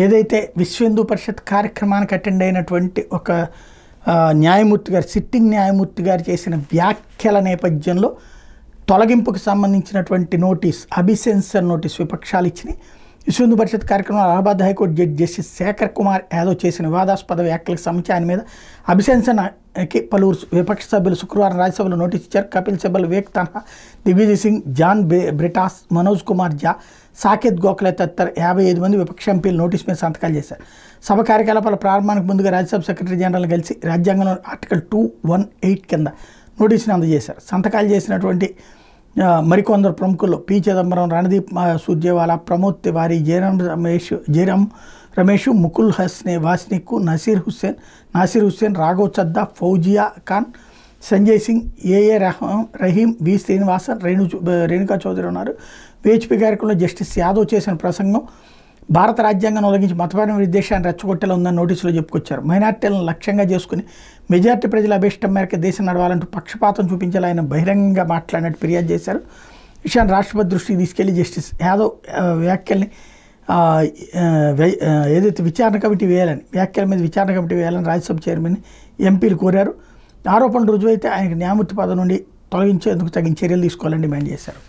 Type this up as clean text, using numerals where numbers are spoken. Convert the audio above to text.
ఏదైతే విశ్వ హిందూ పరిషత్ కార్యక్రమానికి అటెండ్ అయినటువంటి ఒక న్యాయమూర్తి గారు, సిట్టింగ్ న్యాయమూర్తి గారు చేసిన వ్యాఖ్యల నేపథ్యంలో తొలగింపుకు సంబంధించినటువంటి నోటీస్, అభిశంసన నోటీస్ విపక్షాలు ఇచ్చినాయి. విశ్వ హిందూ పరిషత్ కార్యక్రమంలో Allahabad high court judge justice Shekhar Kumar Yadav చేసిన వివాదాస్పద వ్యాఖ్యలకు సంబంధించి ఆయన మీద అభిశంసనకి పలువురు విపక్ష సభ్యులు శుక్రవారం రాజ్యసభలో నోటీస్ ఇచ్చారు. కపిల్ సిబల్, వివేక్ తన్హా, దిగ్విజయ్ సింగ్, జాన్ బ్రిటాస్, మనోజ్ కుమార్ ఝా, సాకేత్ గోఖలే తదితర 55 మంది విపక్ష ఎంపీలు నోటీస్ మీద సంతకాలు చేశారు. సభ కార్యకలాపాల ప్రారంభానికి ముందుగా రాజ్యసభ సెక్రటరీ జనరల్ కలిసి రాజ్యాంగంలో ఆర్టికల్ 218 కింద నోటీసును అందజేశారు. సంతకాలు చేసినటువంటి మరికొందరు ప్రముఖుల్లో పి చిదంబరం, రణదీప్ సూర్జేవాలా, ప్రమోద్ తివారీ, జయరాం రమేష్, ముకుల్ హస్నే వాస్నిక్, నాసిర్ హుస్సేన్, రాఘవ్ చద్దా, ఫౌజియా ఖాన్, సంజయ్ సింగ్, ఏఏ రహీం, వి శ్రీనివాసన్, రేణుకా చౌదరి ఉన్నారు. విహెచ్పి కార్యక్రమంలో జస్టిస్ యాదవ్ చేసిన ప్రసంగం భారత రాజ్యాంగాన్ని ఉల్లంఘించి మతపరమైన విద్వేషాన్ని రెచ్చగొట్టేలా ఉందని నోటీసులో చెప్పుకొచ్చారు. మైనార్టీలను లక్ష్యంగా చేసుకుని మెజార్టీ ప్రజల అభీష్టం మేరకు దేశం నడవాలంటూ పక్షపాతం చూపించేలా ఆయన బహిరంగంగా మాట్లాడినట్టు ఫిర్యాదు చేశారు. విషయాన్ని రాష్ట్రపతి దృష్టికి తీసుకెళ్లి జస్టిస్ యాదవ్ వ్యాఖ్యల మీద విచారణ కమిటీ వేయాలని రాజ్యసభ చైర్మన్ ఎంపీలు కోరారు. ఆరోపణలు రుజువైతే ఆయనకు న్యాయమూర్తి పదవి నుండి తొలగించేందుకు తగిన చర్యలు తీసుకోవాలని డిమాండ్ చేశారు.